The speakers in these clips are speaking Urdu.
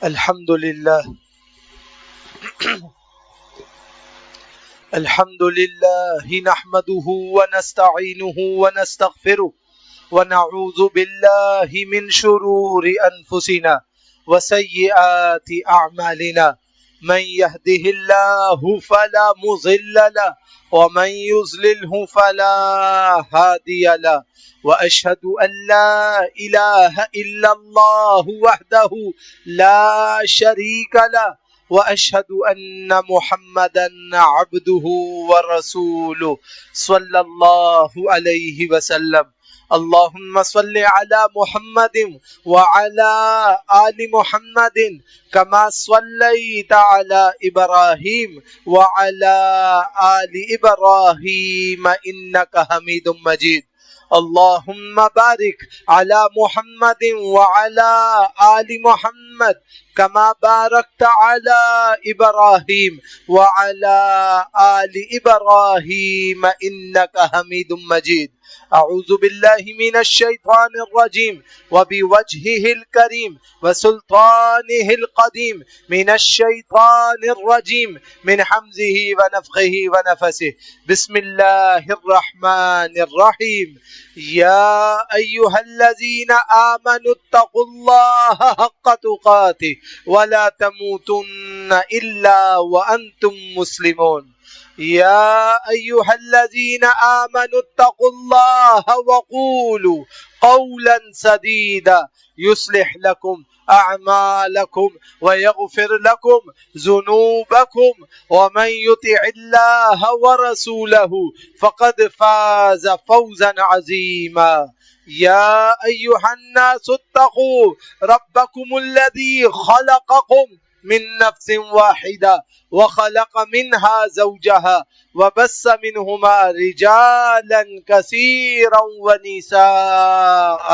الحمد لله الحمد لله نحمده ونستعينه ونستغفره ونعوذ بالله من شرور أنفسنا وسيئات أعمالنا من يهده الله فلا مضل له ومن يضلله فلا هادي له وأشهد أن لا إله إلا الله وحده لا شريك له وأشهد أن محمدا عبده ورسوله صلى الله عليه وسلم. اللهم صل على محمد وعلى آل محمد كما صليت على إبراهيم وعلى آل إبراهيم إنك حميد مجيد. اللهم بارك على محمد وعلى آل محمد كما باركت على إبراهيم وعلى آل إبراهيم إنك حميد مجيد. أعوذ بالله من الشيطان الرجيم وبوجهه الكريم وسلطانه القديم من الشيطان الرجيم من حمزه ونفخه ونفسه. بسم الله الرحمن الرحيم. يا أيها الذين آمنوا اتقوا الله حق تقاته ولا تموتن إلا وأنتم مسلمون. يا أيها الذين آمنوا اتقوا الله وقولوا قولا سديدا يصلح لكم أعمالكم ويغفر لكم ذنوبكم ومن يطع الله ورسوله فقد فاز فوزا عظيما. يا أيها الناس اتقوا ربكم الذي خلقكم من نفس واحدة وخلق منها زوجها وبث منهما رجالا كثيرا ونساء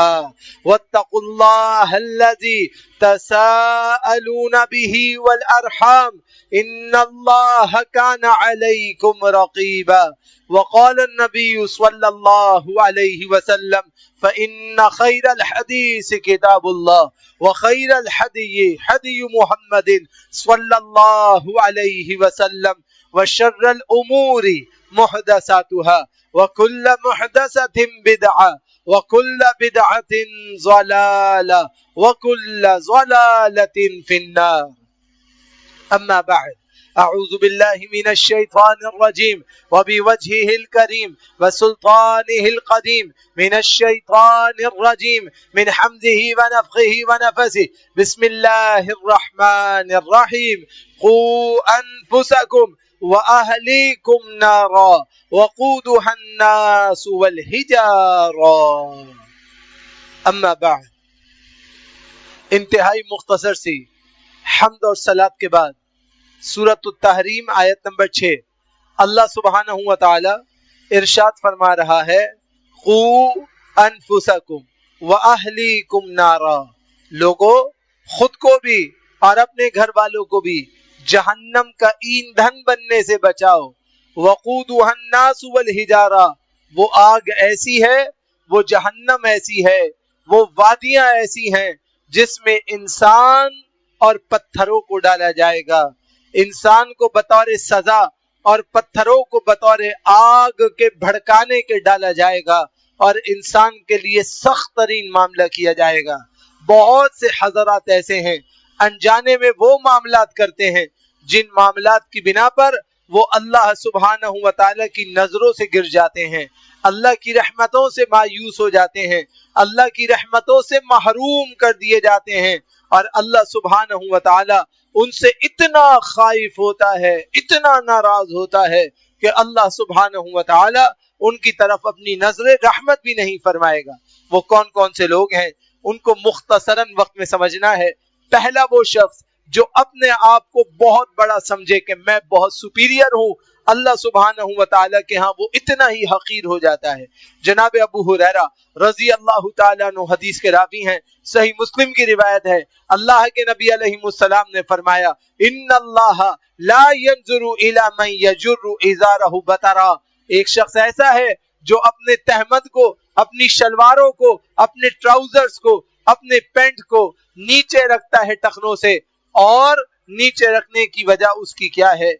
واتقوا الله الذي تساءلون به والأرحام إن الله كان عليكم رقيبا. وقال النبي صلى الله عليه وسلم فإن خير الحديث كتاب الله وخير الحدي حدي محمد صلى الله عليه وسلم وشر الأمور محدثاتها وكل محدثة بدعة وكل بدعة ضلالة وكل ضلالة في النار. أما بعد، أعوذ بالله من الشيطان الرجيم وبوجهه الكريم وسلطانه القديم من الشيطان الرجيم من حمزه ونفخه ونفسه. بسم الله الرحمن الرحيم. قوا أنفسكم وأهليكم نارا وقودها الناس والحجارة. أما بعد، انتہائی مختصر سی حمد اور صلاۃ کے بعد سورۃ التحریم آیت نمبر 6 اللہ سبحانہ و تعالی ارشاد فرما رہا ہے قوا انفسکم واہلیکم نارا. لوگو، خود کو بھی اور اپنے گھر والوں کو بھی جہنم کا ایندھن بننے سے بچاؤ. وقودها الناس والحجارہ، وہ آگ ایسی ہے، وہ جہنم ایسی ہے، وہ وادیاں ایسی ہیں جس میں انسان اور پتھروں کو ڈالا جائے گا. انسان کو بطور سزا اور پتھروں کو بطور آگ کے بھڑکانے کے ڈالا جائے گا اور انسان کے لیے سخت ترین معاملہ کیا جائے گا. بہت سے حضرات ایسے ہیں انجانے میں وہ معاملات کرتے ہیں جن معاملات کی بنا پر وہ اللہ سبحانہ و تعالیٰ کی نظروں سے گر جاتے ہیں، اللہ کی رحمتوں سے مایوس ہو جاتے ہیں، اللہ کی رحمتوں سے محروم کر دیے جاتے ہیں، اور اللہ سبحانہ و تعالیٰ ان سے اتنا خائف ہوتا ہے، اتنا ناراض ہوتا ہے کہ اللہ سبحانہ و تعالیٰ ان کی طرف اپنی نظر رحمت بھی نہیں فرمائے گا. وہ کون کون سے لوگ ہیں ان کو مختصراً وقت میں سمجھنا ہے. پہلا وہ شخص جو اپنے آپ کو بہت بڑا سمجھے کہ میں بہت سپیریئر ہوں، اللہ سبحانہ و تعالیٰ کے ہاں وہ اتنا ہی حقیر ہو جاتا ہے. جناب ابو ہریرہ رضی اللہ تعالیٰ عنہ حدیث کے راوی ہیں، صحیح مسلم کی روایت ہے، اللہ کے نبی علیہ السلام نے فرمایا ان اللہ لا ينظر الى من يجر ازارہ بطرا. ایک شخص ایسا ہے جو اپنے تہمد کو، اپنی شلواروں کو، اپنے ٹراؤزرز کو، اپنے پینٹ کو نیچے رکھتا ہے ٹخنوں سے، اور نیچے رکھنے کی وجہ اس کی کیا ہے؟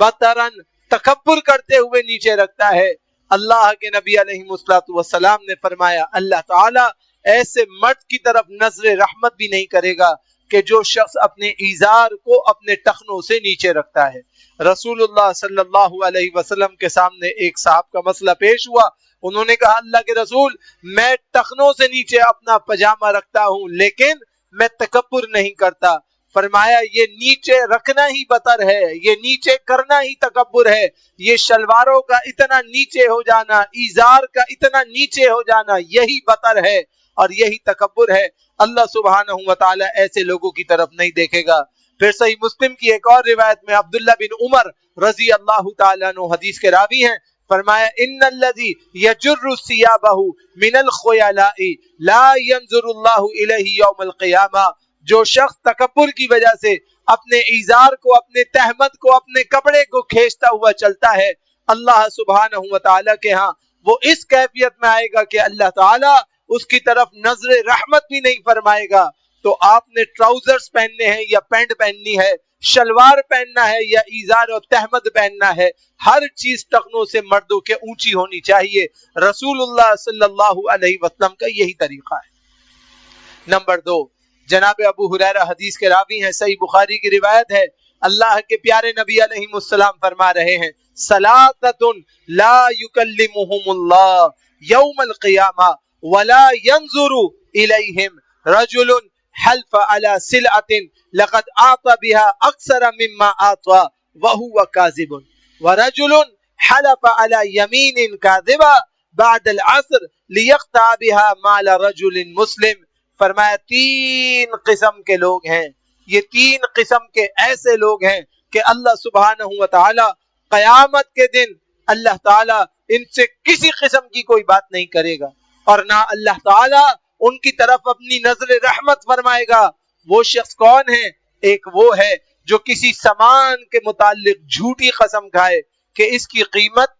بطرن، تکبر کرتے ہوئے نیچے رکھتا ہے۔ اللہ کے نبی علیہ الصلوۃ والسلام نے فرمایا اللہ تعالیٰ ایسے مرد کی طرف نظر رحمت بھی نہیں کرے گا کہ جو شخص اپنے ایزار کو اپنے ٹخنوں سے نیچے رکھتا ہے۔ رسول اللہ صلی اللہ علیہ وسلم کے سامنے ایک صاحب کا مسئلہ پیش ہوا، انہوں نے کہا اللہ کے رسول میں ٹخنوں سے نیچے اپنا پجامہ رکھتا ہوں لیکن میں تکبر نہیں کرتا۔ فرمایا یہ نیچے رکھنا ہی بطر ہے، یہ نیچے کرنا ہی تکبر ہے، یہ شلواروں کا اتنا نیچے ہو جانا، ایزار کا اتنا نیچے ہو جانا یہی بطر ہے اور یہی تکبر ہے۔ اللہ سبحانہ و تعالی ایسے لوگوں کی طرف نہیں دیکھے گا۔ پھر صحیح مسلم کی ایک اور روایت میں عبداللہ بن عمر رضی اللہ تعالیٰ عنہ حدیث کے راوی ہیں، فرمایا ان الذی یجر ثیابہ من الخیلاء لا ینظر اللہ الیہ یوم القیامہ، جو شخص تکبر کی وجہ سے اپنے ایزار کو، اپنے تہمت کو، اپنے کپڑے کو کھینچتا ہوا چلتا ہے، اللہ سبحانہ و تعالیٰ کے ہاں وہ اس کیفیت میں آئے گا کہ اللہ تعالیٰ اس کی طرف نظر رحمت بھی نہیں فرمائے گا۔ تو آپ نے ٹراؤزرز پہننے ہیں یا پینٹ پہننی ہے، شلوار پہننا ہے یا ایزار اور تہمت پہننا ہے، ہر چیز ٹخنوں سے مردوں کے اونچی ہونی چاہیے۔ رسول اللہ صلی اللہ علیہ وسلم کا یہی طریقہ ہے۔ نمبر 2، جناب ابو ہریرہ حدیث کے راوی ہیں، صحیح بخاری کی روایت ہے، اللہ کے پیارے نبی علیہ السلام فرما رہے ہیں ثلاثۃ لا یکلمہم اللہ یوم القیامہ ولا ينظر الیہم رجل حلف على سلعة لقد اعطى بها اکثر مما اعطى وهو كاذب ورجل حلف على يمين كاذبة بعد العصر ليقطع بها مال رجل مسلم۔ فرمایا 3 قسم کے لوگ ہیں، یہ 3 قسم کے ایسے لوگ ہیں کہ اللہ سبحانہ و تعالی قیامت کے دن اللہ تعالی ان سے کسی قسم کی کوئی بات نہیں کرے گا اور نہ اللہ تعالی ان کی طرف اپنی نظر رحمت فرمائے گا۔ وہ شخص کون ہے؟ ایک وہ ہے جو کسی سامان کے متعلق جھوٹی قسم کھائے کہ اس کی قیمت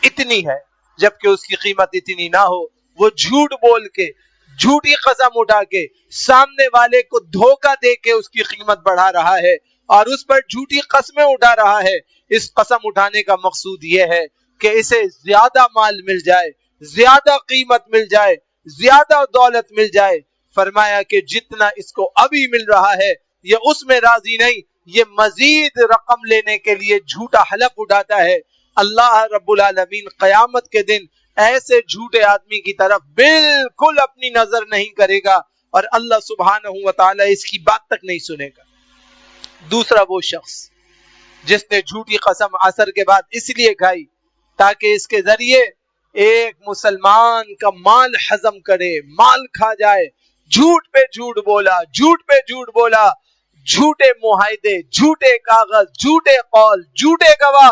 اتنی ہے جبکہ اس کی قیمت اتنی نہ ہو، وہ جھوٹ بول کے، جھوٹی قسم اٹھا کے سامنے والے کو دھوکہ دے کے اس کی قیمت بڑھا رہا ہے اور اس پر جھوٹی قسمیں اٹھا رہا ہے۔ اس قسم اٹھانے کا مقصود یہ ہے کہ اسے زیادہ مال مل جائے، زیادہ قیمت مل جائے، زیادہ دولت مل جائے۔ فرمایا کہ جتنا اس کو ابھی مل رہا ہے یہ اس میں راضی نہیں، یہ مزید رقم لینے کے لیے جھوٹا حلف اٹھاتا ہے۔ اللہ رب العالمین قیامت کے دن ایسے جھوٹے آدمی کی طرف بالکل اپنی نظر نہیں کرے گا اور اللہ سبحانہ و تعالی اس کی بات تک نہیں سنے گا۔ دوسرا وہ شخص جس نے جھوٹی قسم عصر کے بعد اس لیے کھائی تاکہ اس کے ذریعے ایک مسلمان کا مال ہضم کرے، مال کھا جائے، جھوٹ پہ جھوٹ بولا، جھوٹ پہ جھوٹ بولا، جھوٹے معاہدے، جھوٹے کاغذ، جھوٹے قول، جھوٹے گواہ،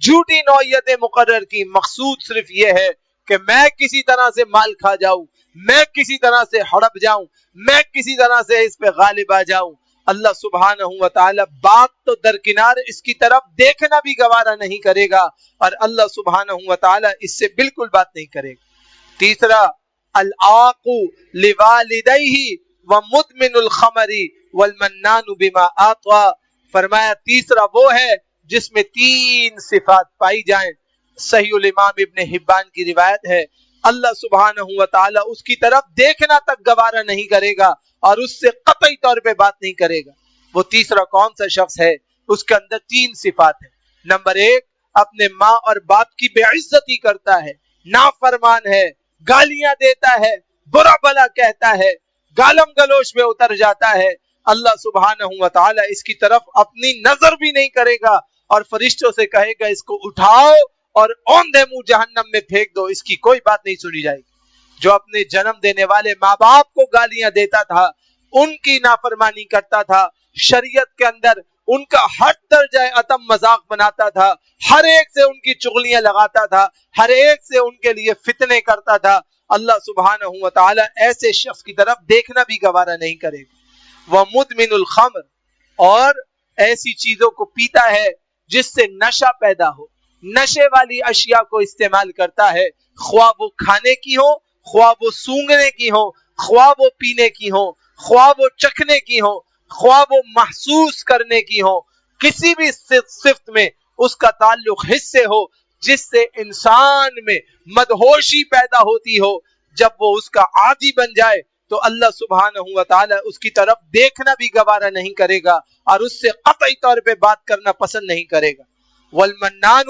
جھوٹی نوعیتیں مقرر کی۔ مقصود صرف یہ ہے کہ میں کسی طرح سے مال کھا جاؤں، میں کسی طرح سے ہڑپ جاؤں، میں کسی طرح سے اس پہ غالب آ جاؤں۔ اللہ سبحانہ و تعالی بات تو درکنار اس کی طرف دیکھنا بھی گوارا نہیں کرے گا اور اللہ سبحانہ و تعالی اس سے بالکل بات نہیں کرے گا۔ تیسرا العاق لوالدیہ ومدمن الخمر والمنان بما اعطى۔ فرمایا تیسرا وہ ہے جس میں 3 صفات پائی جائیں۔ صحیح الامام ابن حبان کی روایت ہے، اللہ سبحانہ و تعالی اس کی طرف دیکھنا تک گوارا نہیں کرے گا اور اس سے قطعی طور پہ بات نہیں کرے گا۔ وہ تیسرا کون سا شخص ہے؟ اس کے اندر 3 صفات ہیں۔ نمبر 1، اپنے ماں اور باپ کی بے عزتی کرتا ہے، نافرمان ہے، گالیاں دیتا ہے، برا بلا کہتا ہے، گالم گلوچ میں اتر جاتا ہے۔ اللہ سبحانہ و تعالی اس کی طرف اپنی نظر بھی نہیں کرے گا اور فرشتوں سے کہے گا اس کو اٹھاؤ اور اوندھے منہ جہنم میں پھینک دو، اس کی کوئی بات نہیں سنی جائے گی۔ جو اپنے جنم دینے والے ماں باپ کو گالیاں دیتا تھا، ان کی نافرمانی کرتا تھا، شریعت کے اندر ان کا ہر درجہ اتم مذاق بناتا تھا، ہر ایک سے ان کی چغلیاں لگاتا تھا، ہر ایک سے ان کے لیے فتنے کرتا تھا، اللہ سبحانہ و تعالی ایسے شخص کی طرف دیکھنا بھی گوارا نہیں کرے گا۔ وَمُدْمِنُ الْخَمْرِ، اور ایسی چیزوں کو پیتا ہے جس سے نشہ پیدا ہو، نشے والی اشیاء کو استعمال کرتا ہے، خواہ وہ کھانے کی ہو، خواہ وہ سونگھنے کی ہو، خواہ وہ پینے کی ہو، خواہ وہ چکھنے کی ہو، خواہ وہ محسوس کرنے کی ہو، کسی بھی صفت میں اس کا تعلق حصے ہو جس سے انسان میں مدہوشی پیدا ہوتی ہو، جب وہ اس کا عادی بن جائے تو اللہ سبحانہ و تعالی اس کی طرف دیکھنا بھی گوارا نہیں کرے گا اور اس سے قطعی طور پہ بات کرنا پسند نہیں کرے گا۔ والمنان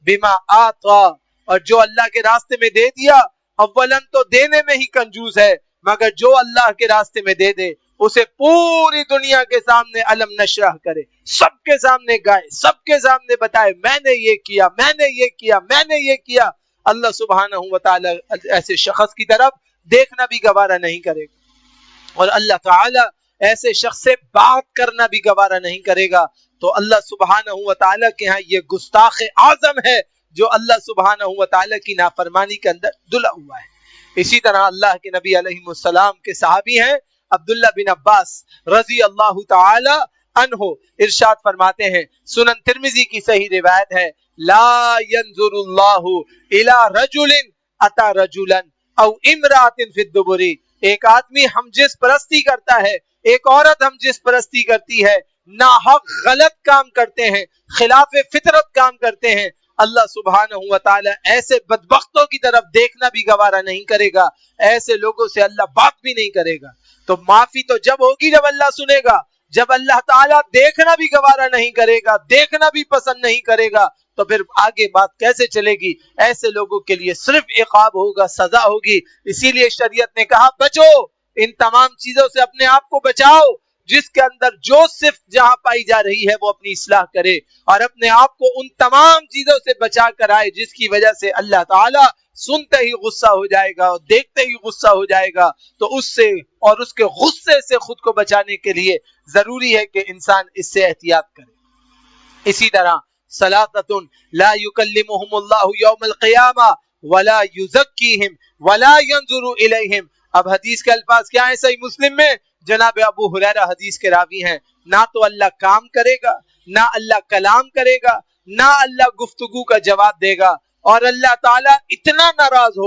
بما آتا، اور جو اللہ کے راستے میں دے دیا، اولاً تو دینے میں ہی کنجوس ہے، مگر جو اللہ کے راستے میں دے دے اسے پوری دنیا کے سامنے علم نشرح کرے، سب کے سامنے گائے، سب کے سامنے بتائے میں نے یہ کیا، میں نے یہ کیا، میں نے یہ کیا، اللہ سبحانہ و تعالی ایسے شخص کی طرف دیکھنا بھی گوارا نہیں کرے گا، اور اللہ تعالی ایسے شخص سے بات کرنا بھی گوارا نہیں کرے گا۔ تو اللہ سبحانہ و تعالی کے ہاں یہ گستاخ اعظم ہے جو اللہ سبحانہ و تعالی کی نافرمانی کے اندر دھلا ہوا ہے۔ اسی طرح اللہ کے نبی علیہ السلام کے صحابی ہیں عبداللہ بن عباس رضی اللہ تعالی عنہ، ارشاد فرماتے ہیں، سنن ترمذی کی صحیح روایت ہے، لا ينظر اللہ الى رجل اتی رجلا او امرأة فی الدبر، ایک آدمی ہم جس پرستی کرتا ہے، ایک عورت ہم جس پرستی کرتی ہے، ناحق غلط کام کرتے ہیں، خلاف فطرت کام کرتے ہیں، اللہ سبحانہ و تعالی ایسے بدبختوں کی طرف دیکھنا بھی گوارا نہیں کرے گا، ایسے لوگوں سے اللہ بات بھی نہیں کرے گا۔ تو معافی تو جب ہوگی جب اللہ سنے گا، جب اللہ تعالیٰ دیکھنا بھی گوارا نہیں کرے گا، دیکھنا بھی پسند نہیں کرے گا، تو پھر آگے بات کیسے چلے گی؟ ایسے لوگوں کے لیے صرف عقاب ہوگا، سزا ہوگی۔ اسی لیے شریعت نے کہا بچو، ان تمام چیزوں سے اپنے آپ کو بچاؤ، جس کے اندر جو صفت جہاں پائی جا رہی ہے وہ اپنی اصلاح کرے، اور اپنے آپ کو ان تمام چیزوں سے بچا کر آئے جس کی وجہ سے اللہ تعالیٰ سنتے ہی غصہ ہو جائے گا اور دیکھتے ہی غصہ ہو جائے گا۔ تو اس سے اور اس کے غصے سے خود کو بچانے کے لیے ضروری ہے کہ انسان اس سے احتیاط کرے۔ اسی طرح ثلاثۃ لا یکلمہم اللہ یوم القیامہ ولا یزکیہم ولا ینظر الیہم، اب حدیث کے الفاظ کیا ہیں صحیح مسلم میں؟ جناب ابو ہریرہ حدیث کے راوی ہیں، نہ تو اللہ کام کرے گا، نہ اللہ کلام کرے گا، نہ اللہ گفتگو کا جواب دے گا، اور اللہ تعالیٰ اتنا ناراض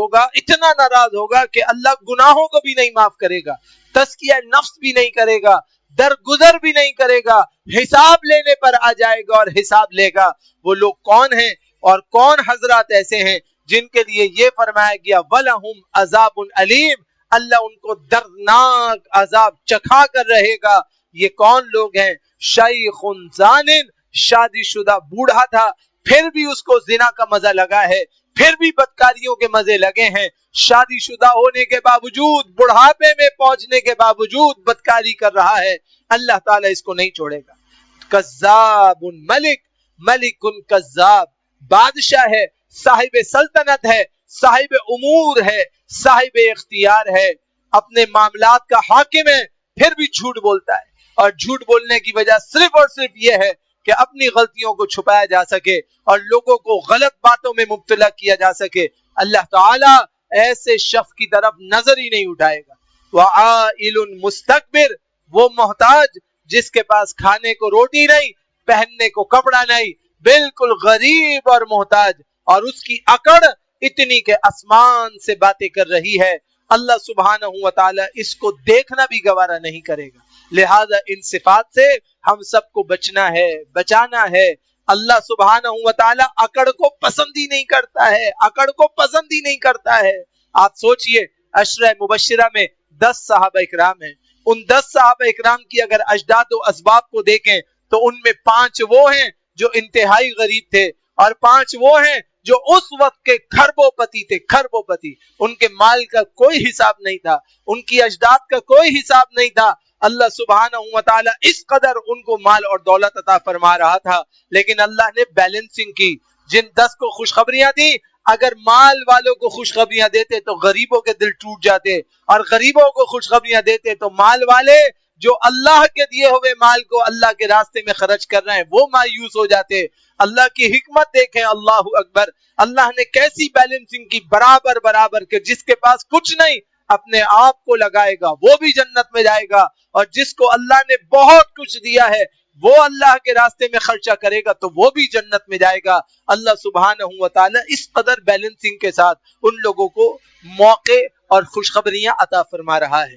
ہوگا کہ اللہ گناہوں کو بھی نہیں معاف کرے گا، تزکیہ نفس بھی نہیں کرے گا، درگزر بھی نہیں کرے گا، حساب لینے پر آ جائے گا اور حساب لے گا۔ وہ لوگ کون ہیں اور کون حضرات ایسے ہیں جن کے لیے یہ فرمایا گیا وَلَهُمْ عَذَابٌ عَلِيمٌ، اللہ ان کو دردناک عذاب چکھا کر رہے گا۔ یہ کون لوگ ہیں؟ شیخ زان، شادی شدہ بوڑھا تھا پھر بھی اس کو زنا کا مزہ لگا ہے، پھر بھی بدکاریوں کے مزے لگے ہیں، شادی شدہ ہونے کے باوجود، بڑھاپے میں پہنچنے کے باوجود بدکاری کر رہا ہے، اللہ تعالیٰ اس کو نہیں چھوڑے گا۔ کذاب ملک کذاب، بادشاہ ہے، صاحب سلطنت ہے، صاحب امور ہے، صاحب اختیار ہے، اپنے معاملات کا حاکم ہے، پھر بھی جھوٹ بولتا ہے، اور جھوٹ بولنے کی وجہ صرف اور صرف یہ ہے کہ اپنی غلطیوں کو چھپایا جا سکے اور لوگوں کو غلط باتوں میں مبتلا کیا جا سکے۔ اللہ تعالیٰ ایسے شخص کی طرف نظر ہی نہیں اٹھائے گا۔ وَعَائِلٌ مُسْتَكْبِرٌ، وہ محتاج جس کے پاس کھانے کو روٹی نہیں، پہننے کو کپڑا نہیں، بالکل غریب اور محتاج، اور اس کی اکڑ اتنی کہ آسمان سے باتیں کر رہی ہے، اللہ سبحانہ و تعالیٰ اس کو دیکھنا بھی گوارا نہیں کرے گا۔ لہذا ان صفات سے ہم سب کو بچنا ہے، بچانا ہے۔ اللہ سبحانہ و تعالیٰ اکڑ کو پسند ہی نہیں کرتا ہے، اکڑ کو پسند ہی نہیں کرتا ہے۔ آپ سوچئے عشرہ مبشرہ میں 10 صحابہ اکرام ہیں، ان 10 صحابہ اکرام کی اگر اجداد و اسباب کو دیکھیں تو ان میں 5 وہ ہیں جو انتہائی غریب تھے، اور 5 وہ ہیں جو اس وقت کے کھربوں پتی تھے، کھربوں پتی، ان کے مال کا کوئی حساب نہیں تھا، ان کی اجداد کا کوئی حساب نہیں تھا۔ اللہ سبحانہ و تعالیٰ اس قدر ان کو مال اور دولت عطا فرما رہا تھا، لیکن اللہ نے بیلنسنگ کی۔ جن 10 کو خوشخبریاں دی، اگر مال والوں کو خوشخبریاں دیتے تو غریبوں کے دل ٹوٹ جاتے، اور غریبوں کو خوشخبریاں دیتے تو مال والے جو اللہ کے دیے ہوئے مال کو اللہ کے راستے میں خرچ کر رہے ہیں وہ مایوس ہو جاتے۔ اللہ کی حکمت دیکھیں، اللہ اکبر، اللہ نے کیسی بیلنسنگ کی، برابر برابر کے جس کے پاس کچھ نہیں اپنے آپ کو لگائے گا وہ بھی جنت میں جائے گا، اور جس کو اللہ نے بہت کچھ دیا ہے وہ اللہ کے راستے میں خرچہ کرے گا تو وہ بھی جنت میں جائے گا۔ اللہ سبحانہ و تعالیٰ اس قدر بیلنسنگ کے ساتھ ان لوگوں کو موقع اور خوشخبریاں عطا فرما رہا ہے۔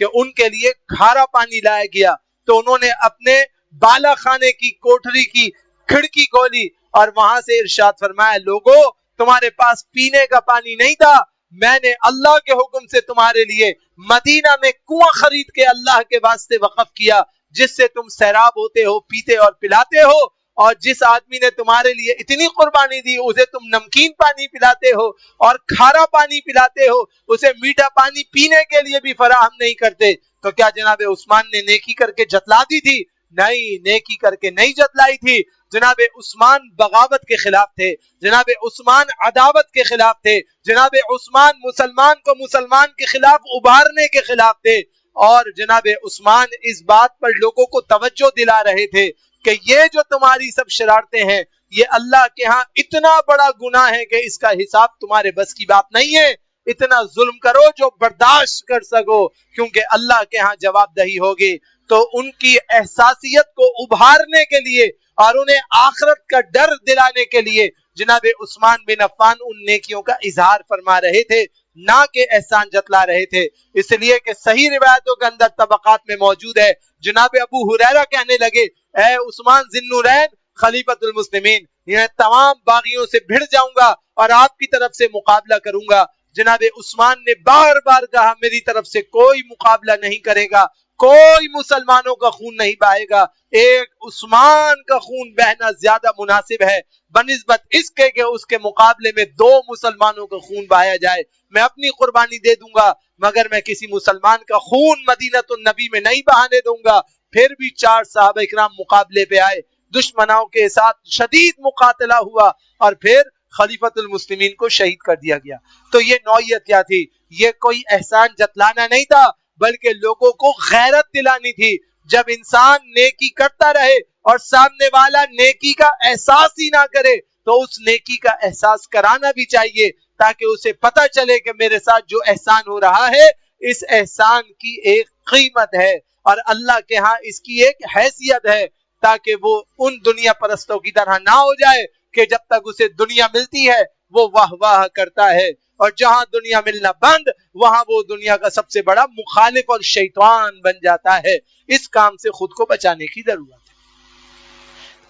کہ ان کے لیے کھارا پانی لایا گیا تو انہوں نے اپنے بالا خانے کی کوٹری کی کھڑکی کھولی اور وہاں سے ارشاد فرمایا لوگو تمہارے پاس پینے کا پانی نہیں تھا، میں نے اللہ کے حکم سے تمہارے لیے مدینہ میں کنواں خرید کے اللہ کے واسطے وقف کیا جس سے تم سیراب ہوتے ہو، پیتے اور پلاتے ہو، اور جس آدمی نے تمہارے لیے اتنی قربانی دی اسے تم نمکین پانی پلاتے ہو اور کھارا پانی پلاتے ہو، اسے میٹھا پانی پینے کے لیے بھی فراہم نہیں کرتے۔ تو کیا جناب عثمان نے نیکی کر کے جتلا دی تھی؟ نہیں، نیکی کر کے نہیں جتلائی تھی۔ جناب عثمان بغاوت کے خلاف تھے، جناب عثمان عداوت کے خلاف تھے، جناب عثمان مسلمان کو مسلمان کے خلاف ابھارنے کے خلاف تھے، اور جناب عثمان اس بات پر لوگوں کو توجہ دلا رہے تھے کہ یہ جو تمہاری سب شرارتیں ہیں یہ اللہ کے ہاں اتنا بڑا گناہ ہے کہ اس کا حساب تمہارے بس کی بات نہیں ہے، اتنا ظلم کرو جو برداشت کر سکو کیونکہ اللہ کے ہاں جواب دہی ہوگی۔ تو ان کی احساسیت کو ابھارنے کے لیے اور انہیں آخرت کا ڈر دلانے کے لیے جناب عثمان بن عفان ان نیکیوں کا اظہار فرما رہے تھے، نہ کہ احسان جتلا رہے تھے، اس لیے کہ صحیح روایتوں کے اندر طبقات میں موجود ہے۔ جناب ابو ہریرہ کہنے لگے اے عثمان ذی النورین خلیفۃ المسلمین، یہ تمام باغیوں سے بھڑ جاؤں گا اور آپ کی طرف سے مقابلہ کروں گا۔ جناب عثمان نے بار بار کہا میری طرف سے کوئی مقابلہ نہیں کرے گا، کوئی مسلمانوں کا خون نہیں بہائے گا، ایک عثمان کا خون بہنا زیادہ مناسب ہے بنسبت اس کے کہ اس کے مقابلے میں 2 مسلمانوں کا خون بہایا جائے۔ میں اپنی قربانی دے دوں گا مگر میں کسی مسلمان کا خون مدینہ النبی میں نہیں بہانے دوں گا۔ پھر بھی 4 صحابہ اکرام مقابلے پہ آئے، دشمنوں کے ساتھ شدید مقاتلہ ہوا اور پھر خلیفۃ المسلمین کو شہید کر دیا گیا۔ تو یہ نوعیت کیا تھی؟ یہ کوئی احسان جتلانا نہیں تھا بلکہ لوگوں کو غیرت دلانی تھی۔ جب انسان نیکی کرتا رہے اور سامنے والا نیکی کا احساس ہی نہ کرے تو اس نیکی کا احساس کرانا بھی چاہیے تاکہ اسے پتہ چلے کہ میرے ساتھ جو احسان ہو رہا ہے اس احسان کی ایک قیمت ہے اور اللہ کے ہاں اس کی ایک حیثیت ہے، تاکہ وہ ان دنیا پرستوں کی طرح نہ ہو جائے کہ جب تک اسے دنیا ملتی ہے وہ واہ واہ کرتا ہے اور جہاں دنیا ملنا بند وہاں وہ دنیا کا سب سے بڑا مخالف اور شیطان بن جاتا ہے۔ اس کام سے خود کو بچانے کی ضرورت ہے۔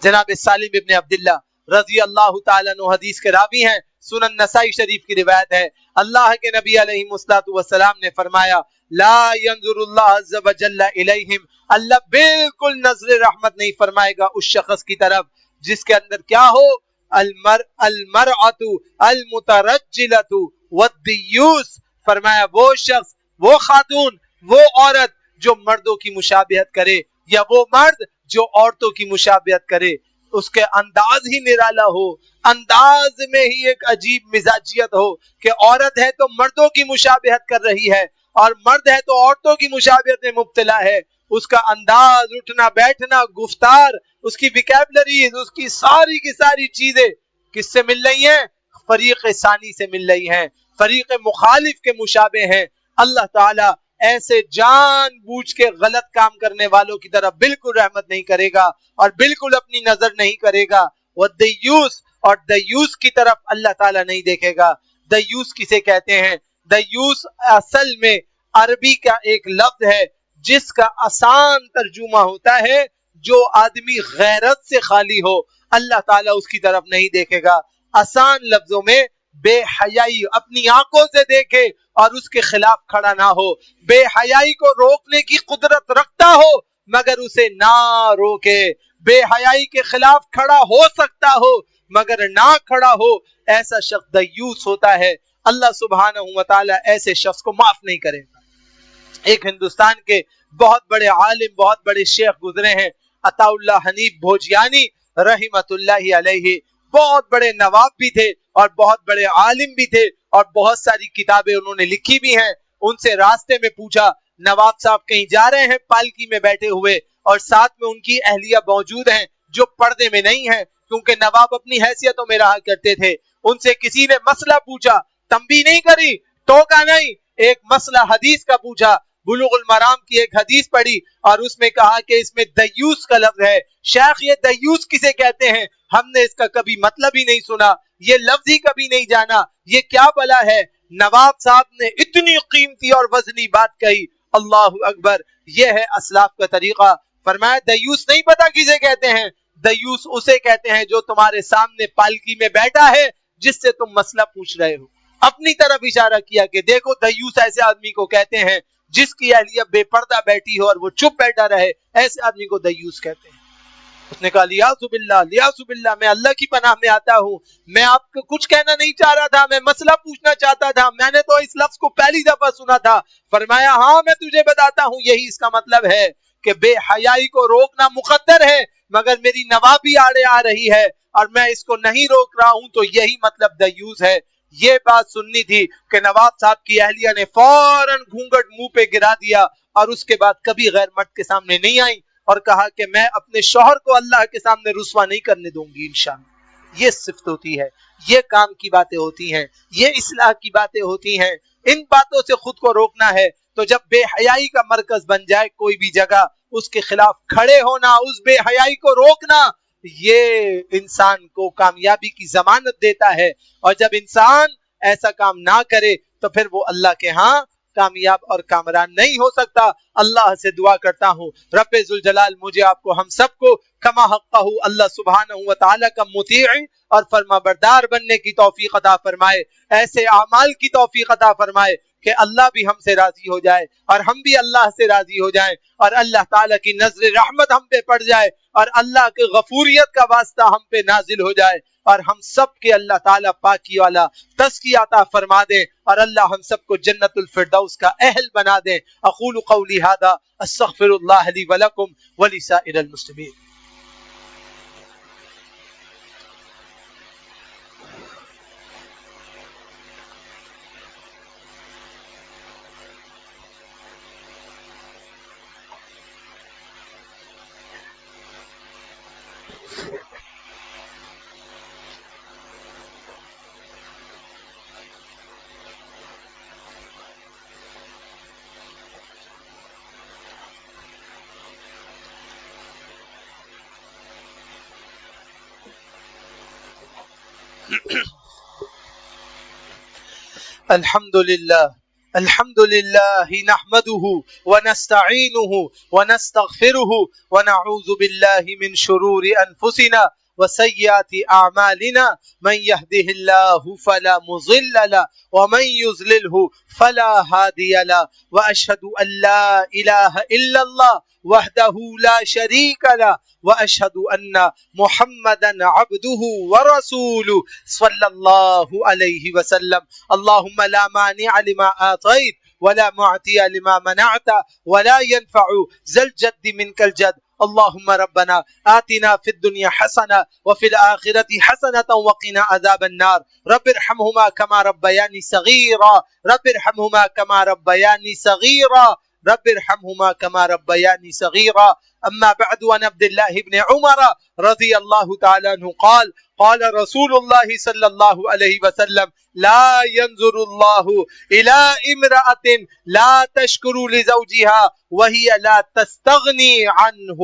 جناب سالم ابن عبداللہ رضی اللہ تعالیٰ عنہ حدیث کے راوی ہیں، سنن نسائی شریف کی روایت ہے، اللہ کے نبی علیہ السلام نے فرمایا لا ينظر اللہ عز وجل الیہم، اللہ بالکل نظر رحمت نہیں فرمائے گا اس شخص کی طرف جس کے اندر کیا ہو، المرأۃ المترجلۃ والدیوس، فرمایا وہ شخص، وہ خاتون، وہ عورت جو مردوں کی مشابہت کرے یا وہ مرد جو عورتوں کی مشابہت کرے، اس کے انداز ہی نرالا ہو، انداز میں ہی ایک عجیب مزاجیت ہو کہ عورت ہے تو مردوں کی مشابہت کر رہی ہے اور مرد ہے تو عورتوں کی مشابہت میں مبتلا ہے، اس کا انداز، اٹھنا بیٹھنا، گفتار، اس کی ویکیبلریز، اس کی ساری چیزیں کس سے مل رہی ہیں؟ فریق ثانی سے مل رہی ہیں، فریق مخالف کے مشابہ ہیں۔ اللہ تعالیٰ ایسے جان بوجھ کے غلط کام کرنے والوں کی طرف بالکل رحمت نہیں کرے گا اور بالکل اپنی نظر نہیں کرے گا۔ والدیوس، اور دیوس کی طرف اللہ تعالیٰ نہیں دیکھے گا۔ دیوس کسے کہتے ہیں؟ دیوس اصل میں عربی کا ایک لفظ ہے جس کا آسان ترجمہ ہوتا ہے جو آدمی غیرت سے خالی ہو، اللہ تعالیٰ اس کی طرف نہیں دیکھے گا۔ آسان لفظوں میں بے حیائی، اپنی آنکھوں سے دیکھے اور اس کے خلاف کھڑا نہ ہو، بے حیائی کو روکنے کی قدرت رکھتا ہو مگر اسے نہ روکے، بے حیائی کے خلاف کھڑا ہو سکتا ہو مگر نہ کھڑا ہو، ایسا شخص دیوس ہوتا ہے۔ اللہ سبحانہ وتعالی ایسے شخص کو معاف نہیں کرے گا۔ ایک ہندوستان کے بہت بڑے عالم، بہت بڑے شیخ گزرے ہیں، عطا اللہ حنیف بھوجیانی رحمت اللہ علیہ، بہت بڑے نواب بھی تھے اور بہت بڑے عالم بھی تھے اور بہت ساری کتابیں انہوں نے لکھی بھی ہیں۔ ان سے راستے میں پوچھا، نواب صاحب کہیں جا رہے ہیں پالکی میں بیٹھے ہوئے اور ساتھ میں ان کی اہلیہ موجود ہیں جو پردے میں نہیں ہیں کیونکہ نواب اپنی حیثیتوں میں رہا کرتے تھے۔ ان سے کسی نے مسئلہ پوچھا، تنبیہ نہیں کری، ٹوکا نہیں، ایک مسئلہ حدیث کا پوچھا، بلوغ المرام کی ایک حدیث پڑھی اور اس میں کہا کہ اس میں دیوس کا لفظ ہے۔ شیخ یہ دیوس کسے کہتے ہیں؟ ہم نے اس کا کبھی مطلب ہی نہیں سنا، یہ لفظ ہی کبھی نہیں جانا، یہ کیا بلا ہے؟ نواب صاحب نے اتنی قیمتی اور وزنی بات کہی اللہ اکبر، یہ ہے اسلاف کا طریقہ۔ فرمایا دیوس نہیں پتا کسے کہتے ہیں، دیوس اسے کہتے ہیں جو تمہارے سامنے پالکی میں بیٹھا ہے جس سے تم مسئلہ پوچھ رہے ہو۔ اپنی طرف اشارہ کیا کہ دیکھو دیوس ایسے آدمی کو کہتے ہیں جس کی اہلیہ بے پردہ بیٹھی ہو اور وہ چپ بیٹھا رہے، ایسے آدمی کو دیوس کہتے ہیں۔ اس نے کہا لیاذ باللہ، میں اللہ کی پناہ میں آتا ہوں، میں آپ کو کچھ کہنا نہیں چاہ رہا تھا، میں مسئلہ پوچھنا چاہتا تھا، میں نے تو اس لفظ کو پہلی دفعہ سنا تھا۔ فرمایا ہاں میں تجھے بتاتا ہوں، یہی اس کا مطلب ہے کہ بے حیائی کو روکنا مقدر ہے، مگر میری نوابی آڑے آ رہی ہے اور میں اس کو نہیں روک رہا ہوں، تو یہی مطلب دیوس ہے۔ یہ بات سننی تھی کہ نواب صاحب کی اہلیہ نے فوراً گھونگھٹ منہ پہ گرا دیا اور اس کے بعد کبھی غیر مرد کے سامنے نہیں آئی اور کہا کہ میں اپنے شوہر کو اللہ کے سامنے رسوا نہیں کرنے دوں گی انشاءاللہ۔ یہ صفت ہوتی ہے، یہ کام کی باتیں ہوتی ہیں، یہ اصلاح کی باتیں ہوتی ہیں۔ ان باتوں سے خود کو روکنا ہے۔ تو جب بے حیائی کا مرکز بن جائے کوئی بھی جگہ، اس کے خلاف کھڑے ہونا، اس بے حیائی کو روکنا، یہ انسان کو کامیابی کی ضمانت دیتا ہے۔ اور جب انسان ایسا کام نہ کرے تو پھر وہ اللہ کے ہاں کامیاب اور کامران نہیں ہو سکتا۔ اللہ سے دعا کرتا ہوں رب ذوالجلال مجھے آپ کو، ہم سب کو کما حقہ اللہ سبحانہ و تعالی کا مطیع اور فرما بردار بننے کی توفیق عطا فرمائے، ایسے اعمال کی توفیق عطا فرمائے کہ اللہ بھی ہم سے راضی ہو جائے اور ہم بھی اللہ سے راضی ہو جائیں، اور اللہ تعالیٰ کی نظر رحمت ہم پہ پڑ جائے، اور اللہ کی غفوریت کا واسطہ ہم پہ نازل ہو جائے، اور ہم سب کے اللہ تعالیٰ پاکی والا تزکیہ عطا فرما دیں، اور اللہ ہم سب کو جنت الفردوس کا اہل بنا دیں۔ اقول قولی ھذا استغفر اللہ لی ولکم ولسائر المسلمین۔ الحمد لله نحمده ونستعينه ونستغفره ونعوذ بالله من شرور أنفسنا وسيئات أعمالنا، من يهده الله فلا مضل له ومن يضلله فلا هادي له، وأشهد أن لا إله إلا الله وحده لا شريك له، وأشهد أن محمدا عبده ورسوله صلى الله عليه وسلم۔ اللهم لا مانع لما آتيت ولا معطي لما منعت ولا ينفع ذا الجد منك الجد۔ اللهم ربنا آتنا في الدنيا حسنة وفي الآخرة حسنة وقنا عذاب النار۔ رب ارحمهما كما ربياني صغيرا، رب ارحمهما كما ربياني صغيرا، رب ارحمهما كما ربياني صغيرا۔ اما بعد، عن عبد الله بن عمر رضي الله تعالى عنه قال قال رسول الله صلى الله عليه وسلم لا ينظر الله الى امرأة لا تشكر لزوجها وهي لا تستغني عنه۔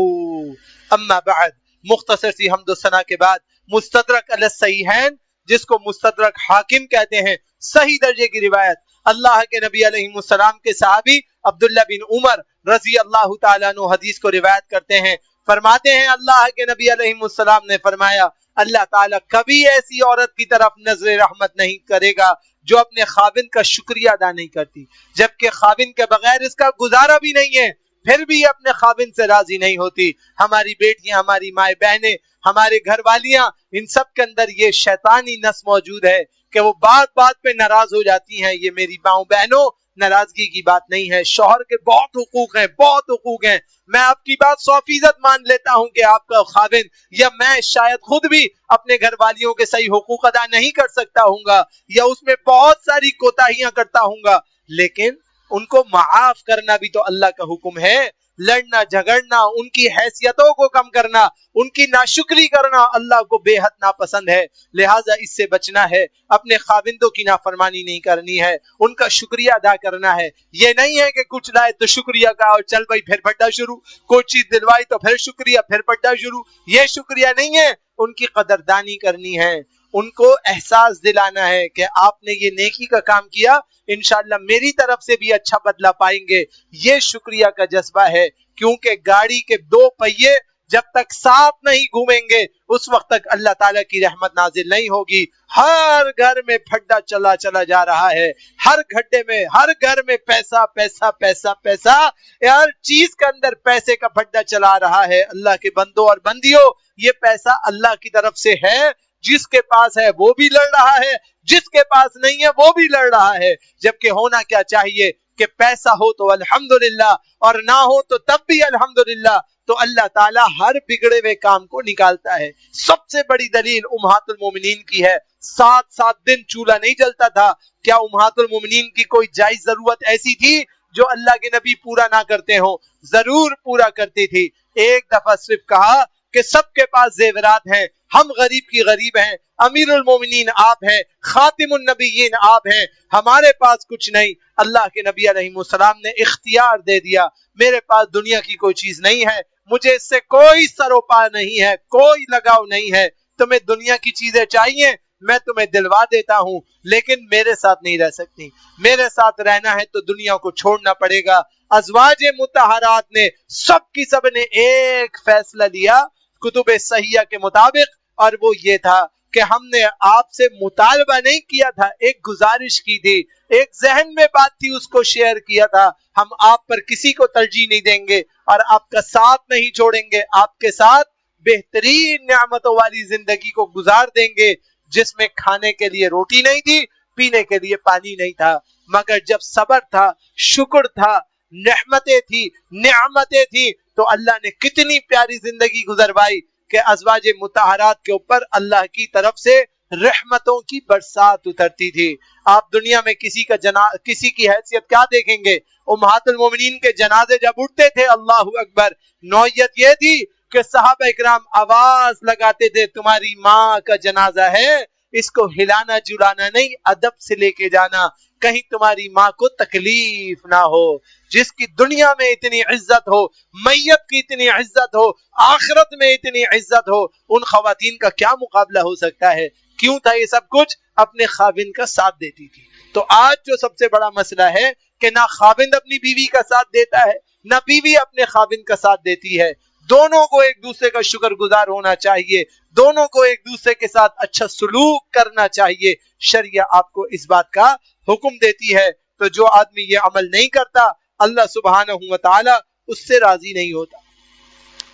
اما بعد، مختصر سی حمد و ثنا کے بعد مستدرک علی الصحیحین، جس کو مستدرک حاکم کہتے ہیں، صحیح درجے کی روایت، اللہ کے نبی علیہ السلام کے صحابی عبداللہ بن عمر رضی اللہ تعالیٰ عنہ حدیث کو روایت کرتے ہیں، فرماتے ہیں اللہ کے نبی علیہ السلام نے فرمایا اللہ تعالیٰ کبھی ایسی عورت کی طرف نظر رحمت نہیں کرے گا جو اپنے خاوند کا شکریہ ادا نہیں کرتی، جبکہ خاوند کے بغیر اس کا گزارا بھی نہیں ہے، پھر بھی یہ اپنے خاوند سے راضی نہیں ہوتی۔ ہماری بیٹیاں، ہماری مائیں بہنیں، ہمارے گھر والیاں، ان سب کے اندر یہ شیطانی نس موجود ہے کہ وہ بات بات پہ ناراض ہو جاتی ہیں۔ یہ میری ماؤں بہنوں، ناراضگی کی بات نہیں ہے، شوہر کے بہت حقوق ہیں، بہت حقوق ہیں۔ میں آپ کی بات 100% مان لیتا ہوں کہ آپ کا خاوند یا میں شاید خود بھی اپنے گھر والیوں کے صحیح حقوق ادا نہیں کر سکتا ہوں گا، یا اس میں بہت ساری کوتاہیاں کرتا ہوں گا، لیکن ان کو معاف کرنا بھی تو اللہ کا حکم ہے۔ لڑنا جھگڑنا، ان کی حیثیتوں کو کم کرنا، ان کی ناشکری کرنا اللہ کو بے حد ناپسند ہے، لہٰذا اس سے بچنا ہے۔ اپنے خاوندوں کی نافرمانی نہیں کرنی ہے، ان کا شکریہ ادا کرنا ہے۔ یہ نہیں ہے کہ کچھ لائے تو شکریہ کا اور چل بھائی پھر پٹا شروع، کوئی چیز دلوائی تو پھر شکریہ، پھر پٹا شروع، یہ شکریہ نہیں ہے۔ ان کی قدردانی کرنی ہے، ان کو احساس دلانا ہے کہ آپ نے یہ نیکی کا کام کیا، انشاءاللہ میری طرف سے بھی اچھا بدلہ پائیں گے. یہ شکریہ کا جذبہ ہے، کیونکہ گاڑی کے دو پہیے جب تک ساتھ نہیں گھومیں گے اس وقت تک اللہ تعالیٰ کی رحمت نازل نہیں ہوگی. ہر گھر میں پھڈا چلا جا رہا ہے، ہر گھڈے میں، ہر گھر میں پیسہ پیسہ پیسہ پیسہ، ہر چیز کے اندر پیسے کا پھڈا چلا رہا ہے. اللہ کے بندوں اور بندیوں، یہ پیسہ اللہ کی طرف سے ہے. جس کے پاس ہے وہ بھی لڑ رہا ہے، جس کے پاس نہیں ہے وہ بھی لڑ رہا ہے. جبکہ ہونا کیا چاہیے کہ پیسہ ہو تو الحمدللہ، اور نہ ہو تو تب بھی الحمدللہ. تو اللہ تعالیٰ ہر بگڑے ہوئے کام کو نکالتا ہے. سب سے بڑی دلیل امہات المومنین کی ہے. 7 دن چولہا نہیں جلتا تھا. کیا امہات المومنین کی کوئی جائز ضرورت ایسی تھی جو اللہ کے نبی پورا نہ کرتے ہوں؟ ضرور پورا کرتی تھی. ایک دفعہ صرف کہا کہ سب کے پاس زیورات ہیں، ہم غریب کی غریب ہیں، امیر المومنین آپ ہیں، خاتم النبیین آپ ہیں، ہمارے پاس کچھ نہیں. اللہ کے نبی علیہ السلام نے اختیار دے دیا، میرے پاس دنیا کی کوئی چیز نہیں ہے، مجھے اس سے کوئی سروپا نہیں ہے، کوئی لگاؤ نہیں ہے. تمہیں دنیا کی چیزیں چاہیے میں تمہیں دلوا دیتا ہوں، لیکن میرے ساتھ نہیں رہ سکتی. میرے ساتھ رہنا ہے تو دنیا کو چھوڑنا پڑے گا. ازواج مطہرات نے سب کی سب نے ایک فیصلہ لیا کتب صحیحہ کے مطابق، اور وہ یہ تھا کہ ہم نے آپ سے مطالبہ نہیں کیا تھا، ایک گزارش کی تھی، ایک ذہن میں بات تھی، اس کو شیئر کیا تھا. ہم آپ پر کسی کو ترجیح نہیں دیں گے اور آپ کا ساتھ نہیں چھوڑیں گے، آپ کے ساتھ بہترین نعمتوں والی زندگی کو گزار دیں گے جس میں کھانے کے لیے روٹی نہیں تھی، پینے کے لیے پانی نہیں تھا. مگر جب صبر تھا، شکر تھا، نعمتیں تھی تو اللہ نے کتنی پیاری زندگی گزروائی کہ ازواج مطہرات کے اوپر اللہ کی طرف سے رحمتوں کی برسات اترتی تھی. آپ دنیا میں کسی کی حیثیت کیا دیکھیں گے؟ امہات المومنین کے جنازے جب اٹھتے تھے، اللہ اکبر، نوعیت یہ تھی کہ صحابہ اکرام آواز لگاتے تھے تمہاری ماں کا جنازہ ہے، اس کو ہلانا جلانا نہیں، ادب سے لے کے جانا، کہیں تمہاری ماں کو تکلیف نہ ہو. جس کی دنیا میں اتنی عزت ہو، میت کی اتنی عزت ہو، آخرت میں اتنی عزت ہو، ان خواتین کا کیا مقابلہ ہو سکتا ہے؟ کیوں تھا یہ سب کچھ؟ اپنے خاوند کا ساتھ دیتی تھی. تو آج جو سب سے بڑا مسئلہ ہے کہ نہ خاوند اپنی بیوی کا ساتھ دیتا ہے، نہ بیوی اپنے خاوند کا ساتھ دیتی ہے. دونوں کو ایک دوسرے کا شکر گزار ہونا چاہیے، دونوں کو ایک دوسرے کے ساتھ اچھا سلوک کرنا چاہیے. شریعہ آپ کو اس بات کا حکم دیتی ہے. تو جو آدمی یہ عمل نہیں کرتا، اللہ سبحانہ و تعالی اس سے راضی نہیں ہوتا.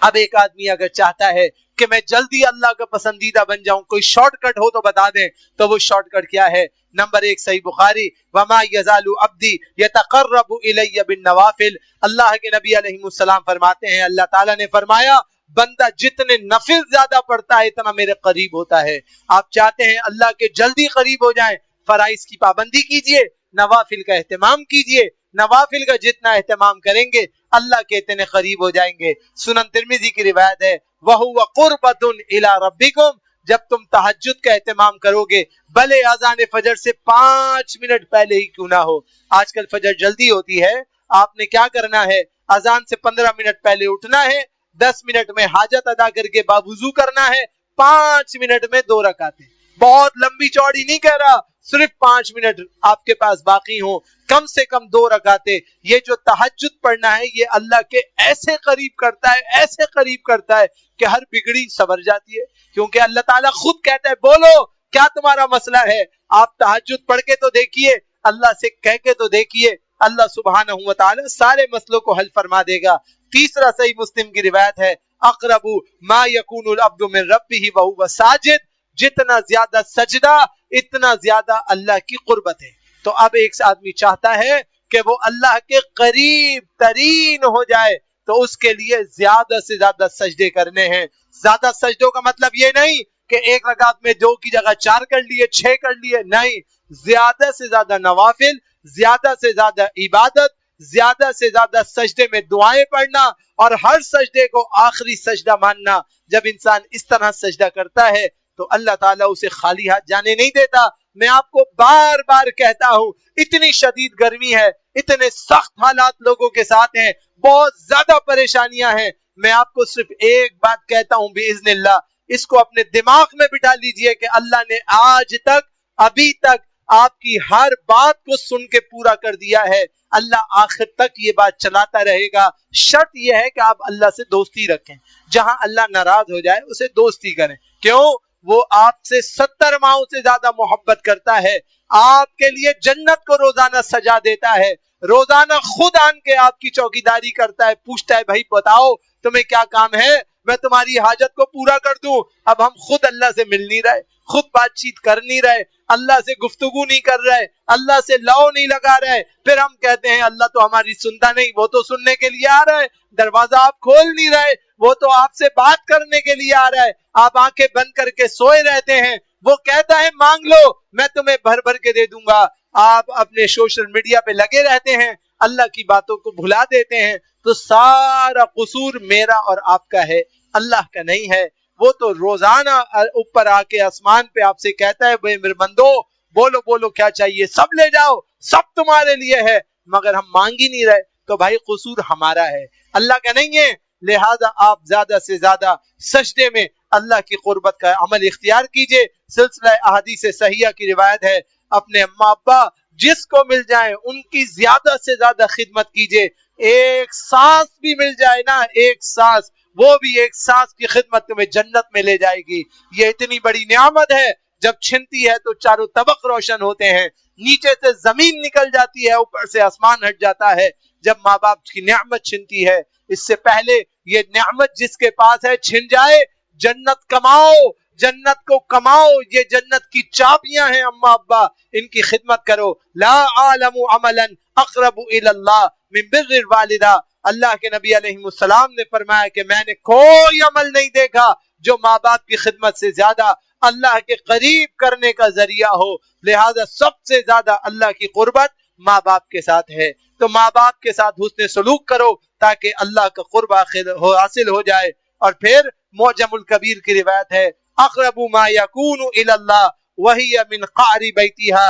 اب ایک آدمی اگر چاہتا ہے کہ میں جلدی اللہ کا پسندیدہ بن جاؤں، کوئی شارٹ کٹ ہو تو بتا دیں. تو وہ شارٹ کٹ کیا ہے؟ نمبر 1 صحیح بخاری، وما یزال عبدی یتقرب الی بالنوافل. اللہ کے نبی علیہ السلام فرماتے ہیں، اللہ تعالیٰ نے فرمایا بندہ جتنے نفل زیادہ پڑھتا ہے اتنا میرے قریب ہوتا ہے. آپ چاہتے ہیں اللہ کے جلدی قریب ہو جائیں، فرائض کی پابندی کیجئے، نوافل کا اہتمام کیجئے. نوافل کا جتنا اہتمام کریں گے اللہ کے اتنے قریب ہو جائیں گے. سنن ترمذی کی روایت ہے، وَهُوَ قُرْبَةٌ إِلَىٰ رَبِّكُمْ. جب تم تہجد کا اہتمام کرو گے، بھلے اذان فجر سے 5 منٹ پہلے ہی کیوں نہ ہو. آج کل فجر جلدی ہوتی ہے، آپ نے کیا کرنا ہے؟ اذان سے 15 منٹ پہلے اٹھنا ہے، 10 منٹ میں حاجت ادا کر کے باوضو کرنا ہے، 5 منٹ میں 2 رکعتیں. بہت لمبی چوڑی نہیں کہہ رہا، صرف 5 منٹ آپ کے پاس باقی ہوں، کم سے کم 2 رکعتیں. یہ جو تہجد پڑھنا ہے یہ اللہ کے ایسے قریب کرتا ہے، ایسے قریب کرتا ہے کہ ہر بگڑی سنور جاتی ہے. کیونکہ اللہ تعالیٰ خود کہتا ہے بولو کیا تمہارا مسئلہ ہے. آپ تہجد پڑھ کے تو دیکھیے، اللہ سے کہہ کے تو دیکھیے، اللہ سبحانہ و تعالیٰ سارے مسئلوں کو حل فرما دے گا. تیسرا صحیح مسلم کی روایت ہے، اقرب ما یکون العبد من ربہ وہو ساجد. جتنا زیادہ سجدہ اتنا زیادہ اللہ کی قربت ہے. تو اب ایک آدمی چاہتا ہے کہ وہ اللہ کے قریب ترین ہو جائے تو اس کے لیے زیادہ سے زیادہ سجدے کرنے ہیں. زیادہ سجدوں کا مطلب یہ نہیں کہ ایک رکعت میں 2 کی جگہ 4 کر لیے، 6 کر لیے، نہیں. زیادہ سے زیادہ نوافل، زیادہ سے زیادہ عبادت، زیادہ سے زیادہ سجدے میں دعائیں پڑھنا اور ہر سجدے کو آخری سجدہ ماننا. جب انسان اس طرح سجدہ کرتا ہے تو اللہ تعالیٰ اسے خالی ہاتھ جانے نہیں دیتا. میں آپ کو بار بار کہتا ہوں، اتنی شدید گرمی ہے، اتنے سخت حالات لوگوں کے ساتھ ہیں، بہت زیادہ پریشانیاں ہیں. میں آپ کو صرف ایک بات کہتا ہوں باذن اللہ، اس کو اپنے دماغ میں بٹھا لیجئے کہ اللہ نے آج تک ابھی تک آپ کی ہر بات کو سن کے پورا کر دیا ہے، اللہ آخر تک یہ بات چلاتا رہے گا۔ شرط یہ ہے کہ آپ اللہ سے دوستی رکھیں، جہاں اللہ ناراض ہو جائے اسے دوستی کریں۔ کیوں؟ وہ آپ سے 70 ماہوں سے زیادہ محبت کرتا ہے، آپ کے لیے جنت کو روزانہ سجا دیتا ہے، روزانہ خود آن کے آپ کی چوکیداری کرتا ہے، پوچھتا ہے بھائی بتاؤ تمہیں کیا کام ہے، میں تمہاری حاجت کو پورا کر دوں۔ اب ہم خود اللہ سے مل نہیں رہے، خود بات چیت کر نہیں رہے، اللہ سے گفتگو نہیں کر رہے، اللہ سے لو نہیں لگا رہے، پھر ہم کہتے ہیں اللہ تو ہماری سنتا نہیں، وہ تو سننے کے لیے آ رہا ہے، دروازہ آپ کھول نہیں رہے، وہ تو آپ سے بات کرنے کے لیے آ رہا ہے، آپ آنکھیں بند کر کے سوئے رہتے ہیں، وہ کہتا ہے مانگ لو میں تمہیں بھر بھر کے دے دوں گا، آپ اپنے سوشل میڈیا پہ لگے رہتے ہیں، اللہ کی باتوں کو بھلا دیتے ہیں، تو سارا قصور میرا اور آپ کا ہے، اللہ کا نہیں ہے۔ وہ تو روزانہ اوپر آ کے آسمان پہ آپ سے کہتا ہے بھائی میرے بندو بولو بولو کیا چاہیے، سب لے جاؤ، سب تمہارے لیے ہے، مگر ہم مانگ ہی نہیں رہے، تو بھائی قصور ہمارا ہے، اللہ کا نہیں ہے۔ لہذا آپ زیادہ سے زیادہ سجدے میں اللہ کی قربت کا عمل اختیار کیجئے۔ سلسلہ احادیث صحیحہ کی روایت ہے، اپنے اماں ابا جس کو مل جائیں ان کی زیادہ سے زیادہ خدمت کیجئے، ایک سانس بھی مل جائے نا، ایک سانس، وہ بھی ایک سانس کی خدمت تمہیں جنت میں لے جائے گی۔ یہ اتنی بڑی نعمت ہے، جب چھنتی ہے تو چاروں طبق روشن ہوتے ہیں، نیچے سے زمین نکل جاتی ہے، اوپر سے آسمان ہٹ جاتا ہے۔ جب ماں باپ کی نعمت چھنتی ہے، اس سے پہلے یہ نعمت جس کے پاس ہے چھن جائے، جنت کماؤ، جنت کو کماؤ، یہ جنت کی چابیاں ہیں، اماں ابا ان کی خدمت کرو۔ لا عالم عملا اقرب الی اللہ من بر الوالدہ، اللہ کے نبی علیہ السلام نے فرمایا کہ میں نے کوئی عمل نہیں دیکھا جو ماں باپ کی خدمت سے زیادہ اللہ کے قریب کرنے کا ذریعہ ہو، لہذا سب سے زیادہ اللہ کی قربت ماں باپ کے ساتھ ہے، تو ماں باپ کے ساتھ حسن سلوک کرو تاکہ اللہ کا قرب حاصل ہو جائے۔ اور پھر معجم الکبیر کی روایت ہے، اقرب ما یکون الی اللہ وہی من قعر بیتھا،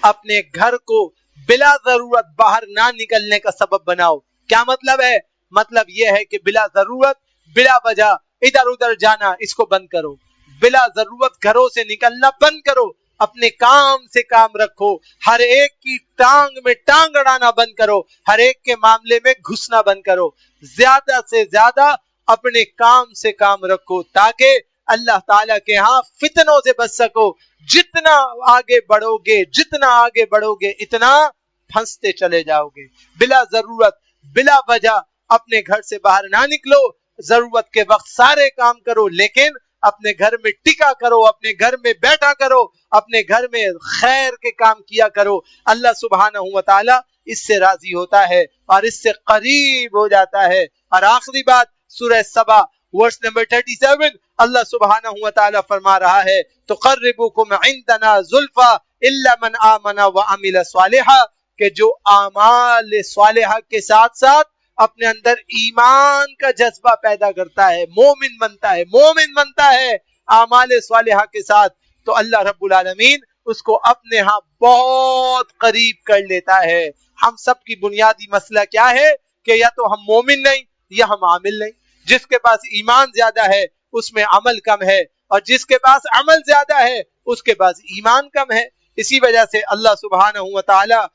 اپنے گھر کو بلا ضرورت باہر نہ نکلنے کا سبب بناؤ۔ کیا مطلب ہے؟ مطلب یہ ہے کہ بلا ضرورت بلا وجہ ادھر ادھر جانا اس کو بند کرو، بلا ضرورت گھروں سے نکلنا بند کرو، اپنے کام سے کام رکھو، ہر ایک کی ٹانگ میں ٹانگ اڑانا بند کرو، ہر ایک کے معاملے میں گھسنا بند کرو، زیادہ سے زیادہ اپنے کام سے کام رکھو تاکہ اللہ تعالیٰ کے ہاں فتنوں سے بچ سکو۔ جتنا آگے بڑھو گے، جتنا آگے بڑھو گے اتنا پھنستے چلے جاؤ گے۔ بلا ضرورت بلا وجہ اپنے گھر سے باہر نہ نکلو، ضرورت کے وقت سارے کام کرو، لیکن اپنے گھر میں ٹکا کرو، اپنے گھر میں بیٹھا کرو، اپنے گھر میں خیر کے کام کیا کرو، اللہ سبحانہ و تعالی اس سے راضی ہوتا ہے اور اس سے قریب ہو جاتا ہے۔ اور آخری بات سورہ سبا ورس نمبر 37 اللہ سبحانہ و تعالی فرما رہا ہے تقربکم عندنا زلفا الا من آمن وعمل صالحا، کہ جو اعمال صالحہ کے ساتھ ساتھ اپنے اندر ایمان کا جذبہ پیدا کرتا ہے، مومن بنتا ہے اعمال صالحہ کے ساتھ، تو اللہ رب العالمین اس کو اپنے ہاں بہت قریب کر لیتا ہے۔ ہم سب کی بنیادی مسئلہ کیا ہے کہ یا تو ہم مومن نہیں یا ہم عامل نہیں، جس کے پاس ایمان زیادہ ہے اس میں عمل کم ہے، اور جس کے پاس عمل زیادہ ہے اس کے پاس ایمان کم ہے۔ اسی وجہ سے اللہ سبحانہ و تعالی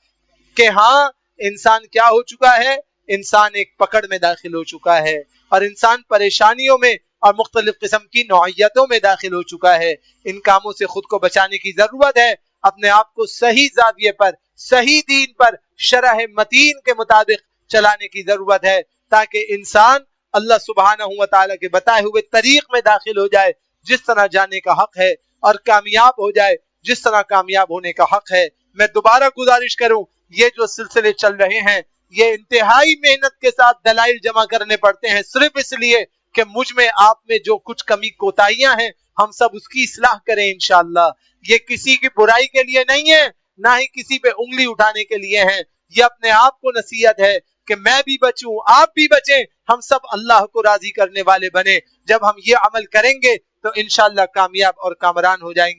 کہ ہاں انسان کیا ہو چکا ہے، انسان ایک پکڑ میں داخل ہو چکا ہے، اور انسان پریشانیوں میں اور مختلف قسم کی نوعیتوں میں داخل ہو چکا ہے۔ ان کاموں سے خود کو بچانے کی ضرورت ہے، اپنے آپ کو صحیح زاویے پر، صحیح دین پر، شرح متین کے مطابق چلانے کی ضرورت ہے، تاکہ انسان اللہ سبحانہ و تعالیٰ کے بتائے ہوئے طریق میں داخل ہو جائے جس طرح جانے کا حق ہے، اور کامیاب ہو جائے جس طرح کامیاب ہونے کا حق ہے۔ میں دوبارہ گزارش کروں، یہ جو سلسلے چل رہے ہیں یہ انتہائی محنت کے ساتھ دلائل جمع کرنے پڑتے ہیں، صرف اس لیے کہ مجھ میں آپ میں جو کچھ کمی کوتاہیاں ہیں ہم سب اس کی اصلاح کریں انشاءاللہ۔ یہ کسی کی برائی کے لیے نہیں ہے، نہ ہی کسی پہ انگلی اٹھانے کے لیے ہے، یہ اپنے آپ کو نصیحت ہے کہ میں بھی بچوں، آپ بھی بچیں، ہم سب اللہ کو راضی کرنے والے بنیں۔ جب ہم یہ عمل کریں گے تو انشاءاللہ کامیاب اور کامران ہو جائیں گے۔